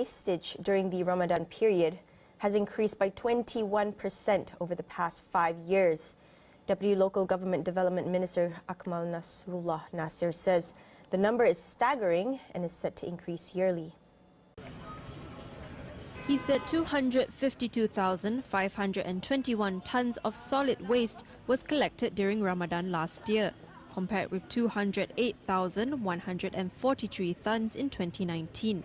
wastage during the Ramadan period has increased by 21% over the past 5 years. Deputy Local Government Development Minister Akmal Nasrullah Nasir says the number is staggering and is set to increase yearly. He said 252,521 tons of solid waste was collected during Ramadan last year, compared with 208,143 tons in 2019.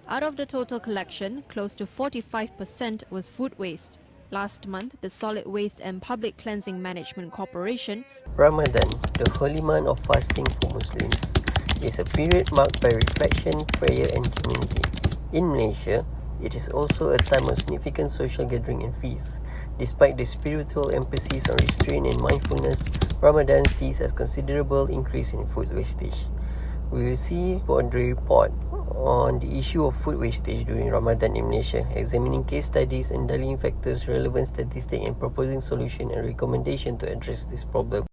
Out of the total collection, close to 45% was food waste. Last month, the Solid Waste and Public Cleansing Management Corporation, Ramadan, the holy month of fasting for Muslims, is a period marked by reflection, prayer and community. In Malaysia, it is also a time of significant social gathering and feast. Despite the spiritual emphasis on restraint and mindfulness, Ramadan sees a considerable increase in food wastage. We will see on the report on the issue of food wastage during Ramadan in Malaysia, examining case studies and dialing factors, relevant statistics and proposing solution and recommendation to address this problem.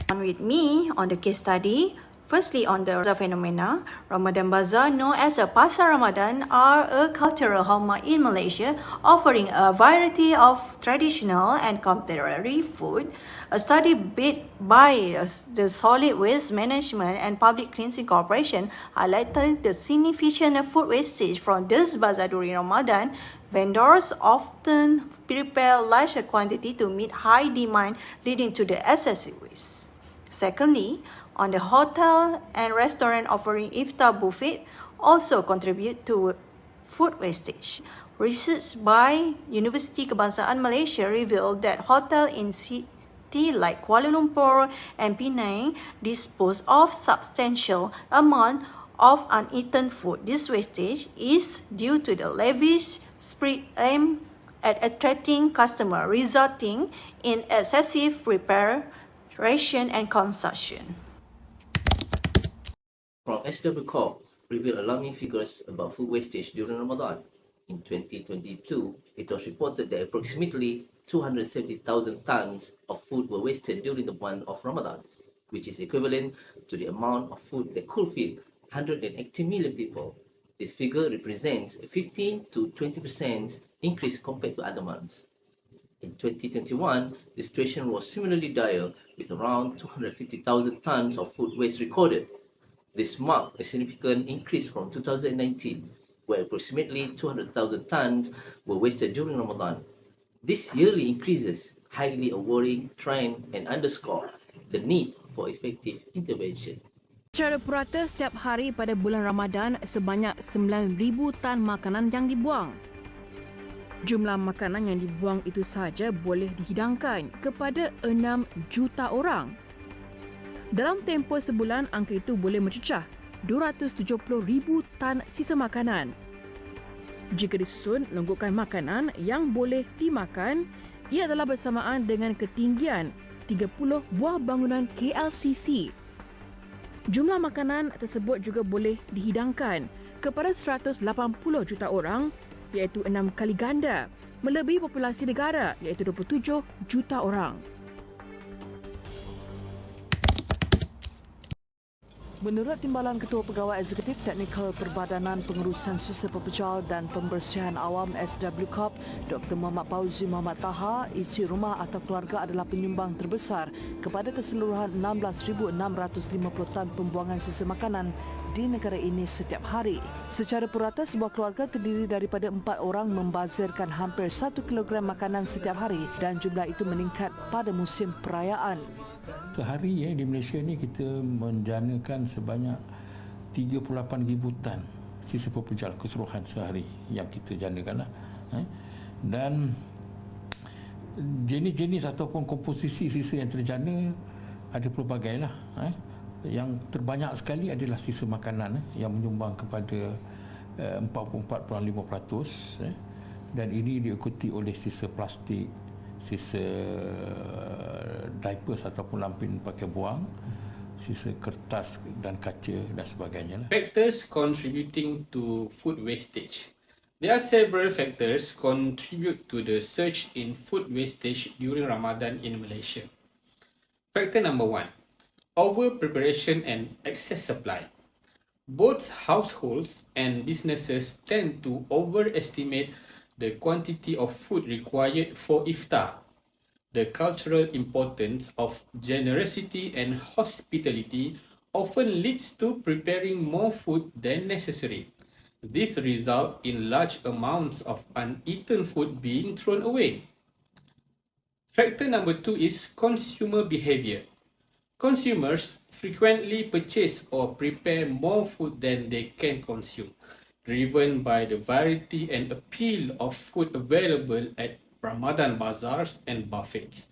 With me on the case study. Firstly, on the phenomena, Ramadan Bazaar, known as a Pasar Ramadan, are a cultural hallmark in Malaysia, offering a variety of traditional and contemporary food. A study by the Solid Waste Management and Public Cleansing Corporation highlighted the significant food wastage from this bazaar during Ramadan. Vendors often prepare large quantity to meet high demand, leading to the excessive waste. Secondly, on the hotel and restaurant offering iftar buffet also contribute to food wastage. Research by Universiti Kebangsaan Malaysia revealed that hotels in cities like Kuala Lumpur and Penang dispose of substantial amount of uneaten food. This wastage is due to the lavish spirit aimed at attracting customers, resulting in excessive preparation and consumption. From SW Corp revealed alarming figures about food wastage during Ramadan. In 2022, it was reported that approximately 270,000 tons of food were wasted during the month of Ramadan, which is equivalent to the amount of food that could feed 180 million people. This figure represents a 15 to 20% increase compared to other months. In 2021, the situation was similarly dire, with around 250,000 tons of food waste recorded. This marked a significant increase from 2019, where approximately 200,000 tons were wasted during Ramadan. This yearly increases highly a worrying trend and underscore the need for effective intervention. Secara purata, setiap hari pada bulan Ramadan, sebanyak 9,000 tan makanan yang dibuang. Jumlah makanan yang dibuang itu sahaja boleh dihidangkan kepada 6 juta orang. Dalam tempoh sebulan, angka itu boleh mencecah 270,000 tan sisa makanan. Jika disusun lengkukan makanan yang boleh dimakan, ia adalah bersamaan dengan ketinggian 30 buah bangunan KLCC. Jumlah makanan tersebut juga boleh dihidangkan kepada 180 juta orang, iaitu 6 kali ganda, melebihi populasi negara iaitu 27 juta orang. Menurut Timbalan Ketua Pegawai Eksekutif Teknikal Perbadanan Pengurusan Sisa Pepejal dan Pembersihan Awam SW Corp, Dr. Muhammad Fauzi Muhammad Taha, isi rumah atau keluarga adalah penyumbang terbesar kepada keseluruhan 16,650 tan pembuangan sisa makanan di negara ini setiap hari. Secara purata, sebuah keluarga terdiri daripada 4 orang membazirkan hampir 1 kilogram makanan setiap hari dan jumlah itu meningkat pada musim perayaan. Sehari di Malaysia ni kita menjanakan sebanyak 38,000 tan sisa pepejal keseluruhan sehari yang kita janakan lah. Dan jenis-jenis ataupun komposisi sisa yang terjana ada pelbagai lah. Yang terbanyak sekali adalah sisa makanan yang menyumbang kepada 44.5%, dan ini diikuti oleh sisa plastik, sisa diapers ataupun lampin pakai buang, sisa kertas dan kaca dan sebagainya. Factors contributing to food wastage. There are several factors contribute to the surge in food wastage during Ramadan in Malaysia. Factor number 1, over preparation and excess supply. Both households and businesses tend to overestimate the quantity of food required for iftar. The cultural importance of generosity and hospitality often leads to preparing more food than necessary. This results in large amounts of uneaten food being thrown away. Factor number 2 is consumer behavior. Consumers frequently purchase or prepare more food than they can consume, driven by the variety and appeal of food available at Ramadan bazaars and buffets.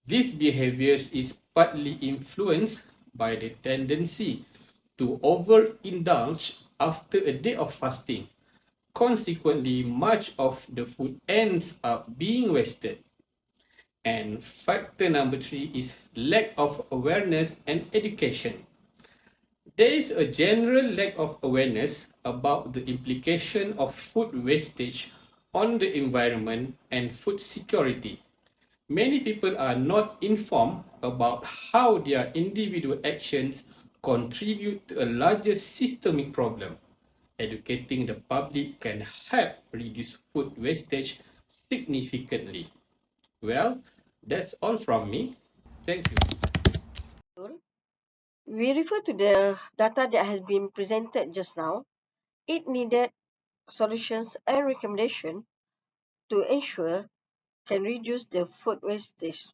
This behavior is partly influenced by the tendency to overindulge after a day of fasting. Consequently, much of the food ends up being wasted. And factor number 3 is lack of awareness and education. There is a general lack of awareness about the implication of food wastage on the environment and food security. Many people are not informed about how their individual actions contribute to a larger systemic problem. Educating the public can help reduce food wastage significantly. Well, that's all from me. Thank you. We refer to the data that has been presented just now. It needed solutions and recommendations to ensure can reduce the food wastage.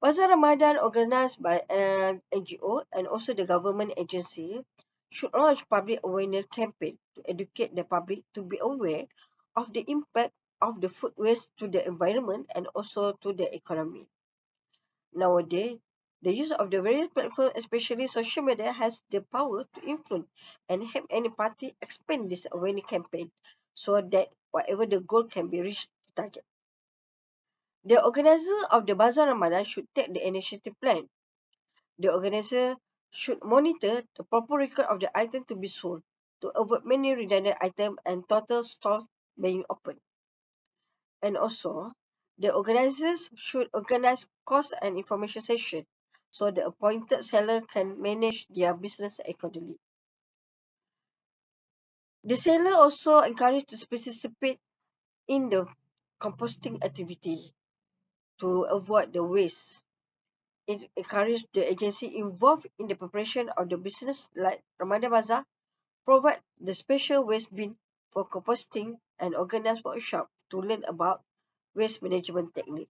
Bazaar Ramadan organised by an NGO and also the government agency should launch public awareness campaign to educate the public to be aware of the impact of the food waste to the environment and also to the economy. Nowadays, the use of the various platforms, especially social media, has the power to influence and help any party expand this awareness campaign so that whatever the goal can be reached the target. The organizer of the Bazaar Ramadan should take the initiative plan. The organizer should monitor the proper record of the item to be sold to avoid many redundant items and total stores being opened. And also, the organizers should organize cost and information session so the appointed seller can manage their business accordingly. The seller also encouraged to participate in the composting activity to avoid the waste. It encouraged the agency involved in the preparation of the business like Ramadan Bazaar, provide the special waste bin for composting and organize workshop to learn about waste management technique.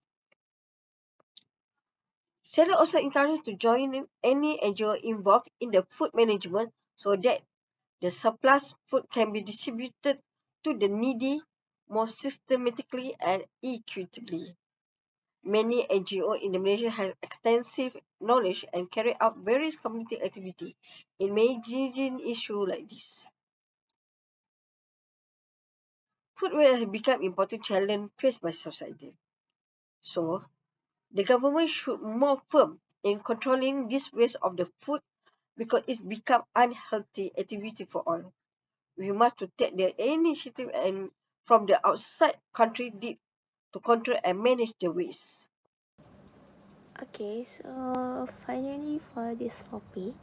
Seller also encouraged to join in any NGO involved in the food management so that the surplus food can be distributed to the needy more systematically and equitably. Many NGO in Malaysia have extensive knowledge and carry out various community activities in managing issues like this. Food waste has become important challenge faced by society. So, the government should more firm in controlling this waste of the food because it's become unhealthy activity for all. We must to take the initiative and from the outside country did to control and manage the waste. Okay, so finally for this topic,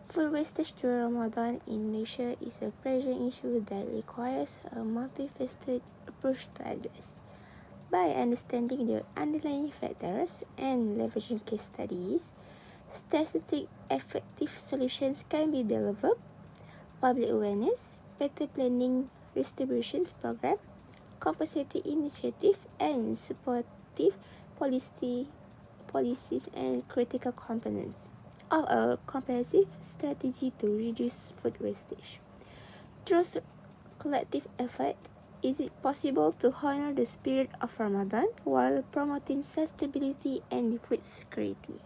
food wastage during Ramadan in Malaysia is a pressing issue that requires a multifaceted approach to address. By understanding the underlying factors and leveraging case studies, statistic effective solutions can be developed. Public awareness, better planning distribution program, compensating initiative, and supportive policies and critical components of a comprehensive strategy to reduce food wastage. Through collective effort, is it possible to honor the spirit of Ramadan while promoting sustainability and food security?